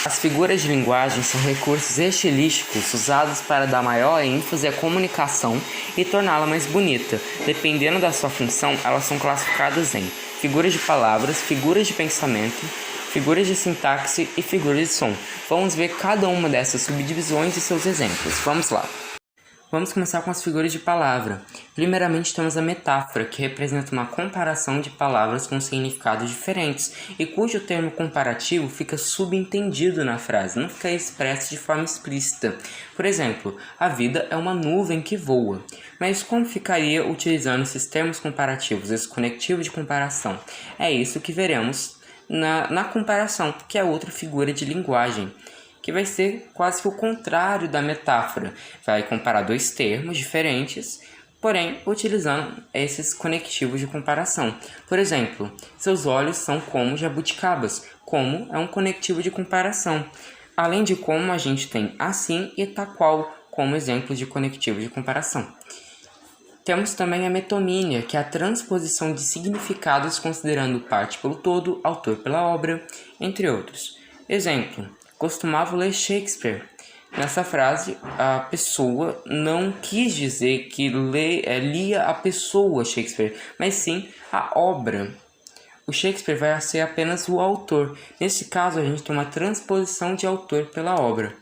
As figuras de linguagem são recursos estilísticos usados para dar maior ênfase à comunicação e torná-la mais bonita. Dependendo da sua função, elas são classificadas em figuras de palavras, figuras de pensamento, figuras de sintaxe e figuras de som. Vamos ver cada uma dessas subdivisões e seus exemplos. Vamos lá. Vamos começar com as figuras de palavra. Primeiramente temos a metáfora, que representa uma comparação de palavras com significados diferentes e cujo termo comparativo fica subentendido na frase, não fica expresso de forma explícita. Por exemplo, a vida é uma nuvem que voa. Mas como ficaria utilizando esses termos comparativos, esse conectivo de comparação? É isso que veremos na comparação, que é outra figura de linguagem, que vai ser quase que o contrário da metáfora. Vai comparar dois termos diferentes, porém utilizando esses conectivos de comparação. Por exemplo, seus olhos são como jabuticabas, como é um conectivo de comparação. Além de como a gente tem assim e tal qual como exemplos de conectivo de comparação. Temos também a metonímia, que é a transposição de significados considerando parte pelo todo, autor pela obra, entre outros. Exemplo: costumava ler Shakespeare. Nessa frase, a pessoa não quis dizer que lia a pessoa Shakespeare, mas sim a obra. O Shakespeare vai ser apenas o autor. Nesse caso, a gente tem uma transposição de autor pela obra.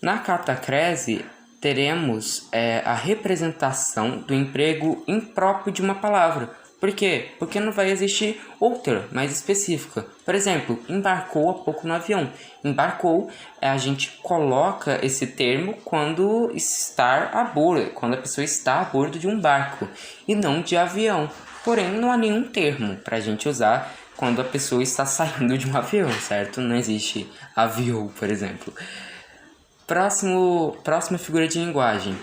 Na catacrese, teremos a representação do emprego impróprio de uma palavra. Por quê? Porque não vai existir outra mais específica. Por exemplo, embarcou há pouco no avião. Embarcou, a gente coloca esse termo quando a pessoa está a bordo de um barco e não de avião. Porém, não há nenhum termo para a gente usar quando a pessoa está saindo de um avião, certo? Não existe avião, por exemplo. Próxima figura de linguagem,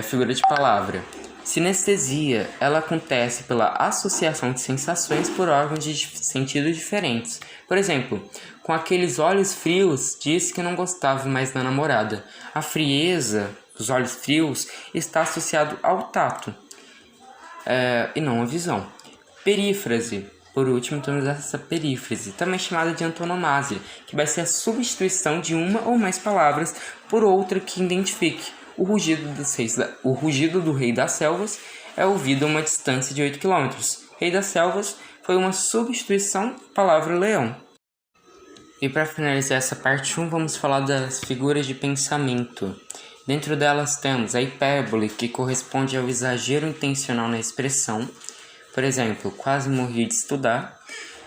figura de palavra. Sinestesia, ela acontece pela associação de sensações por órgãos de sentido diferentes. Por exemplo, com aqueles olhos frios, disse que não gostava mais da namorada. A frieza dos olhos frios está associado ao tato e não à visão. Perífrase. Por último, temos essa perífrase, também chamada de antonomasia, que vai ser a substituição de uma ou mais palavras por outra que identifique. O rugido do rei das selvas é ouvido a uma distância de 8 km. Rei das selvas foi uma substituição da palavra leão. E para finalizar essa parte 1, vamos falar das figuras de pensamento. Dentro delas temos a hipérbole, que corresponde ao exagero intencional na expressão. Por exemplo, quase morri de estudar.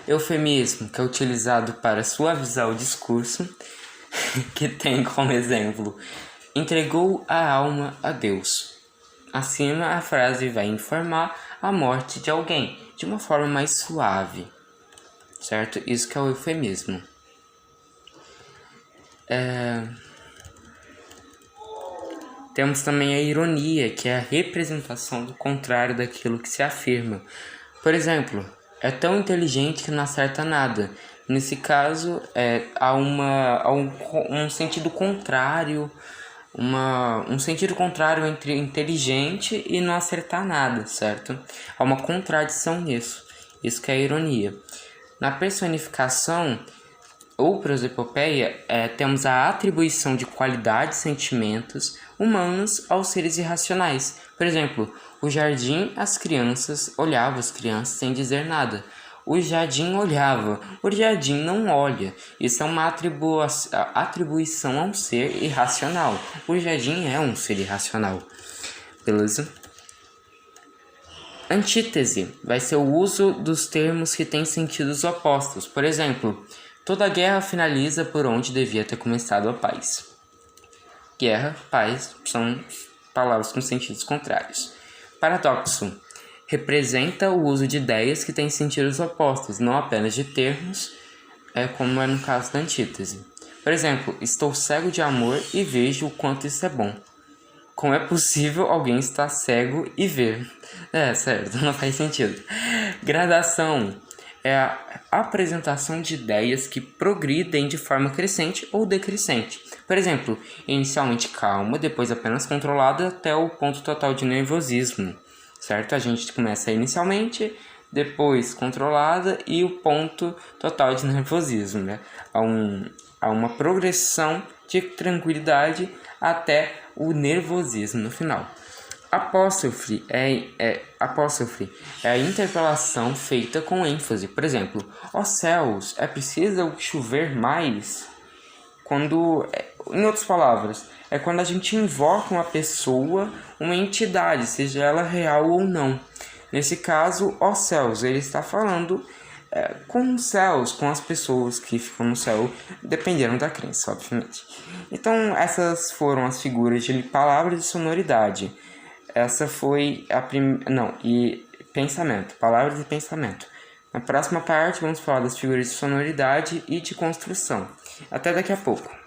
Eufemismo, que é utilizado para suavizar o discurso, que tem como exemplo: entregou a alma a Deus. Acima, a frase vai informar a morte de alguém de uma forma mais suave, certo? Isso que é o eufemismo. Temos também a ironia, que é a representação do contrário daquilo que se afirma. Por exemplo, é tão inteligente que não acerta nada. Nesse caso, há um sentido contrário, um sentido contrário entre inteligente e não acertar nada, certo? Há uma contradição nisso. Isso que é a ironia. Na personificação ou prosopopeia, temos a atribuição de qualidades e sentimentos humanos aos seres irracionais. Por exemplo, o jardim olhava as crianças sem dizer nada. O jardim olhava, o jardim não olha. Isso é uma atribuição a um ser irracional. O jardim é um ser irracional. Beleza? Antítese vai ser o uso dos termos que têm sentidos opostos. Por exemplo, toda guerra finaliza por onde devia ter começado a paz. Guerra, paz são palavras com sentidos contrários. Paradoxo representa o uso de ideias que têm sentidos opostos, não apenas de termos, como é no caso da antítese. Por exemplo, estou cego de amor e vejo o quanto isso é bom. Como é possível alguém estar cego e ver? Certo, não faz sentido. Gradação é a apresentação de ideias que progridem de forma crescente ou decrescente. Por exemplo, inicialmente calma, depois apenas controlada até o ponto total de nervosismo, certo? A gente começa inicialmente depois controlada e o ponto total de nervosismo, né? Há uma progressão de tranquilidade até o nervosismo no final. Apóstrofe é a interpelação feita com ênfase. Por exemplo, ó céus, é preciso chover mais? Em outras palavras, é quando a gente invoca uma pessoa, uma entidade, seja ela real ou não. Nesse caso, ó céus, ele está falando com os céus, com as pessoas que ficam no céu, dependendo da crença, obviamente. Então, essas foram as figuras de palavras e sonoridade. Essa foi a primeira... Não, e pensamento, palavras e pensamento. Na próxima parte, vamos falar das figuras de sonoridade e de construção. Até daqui a pouco.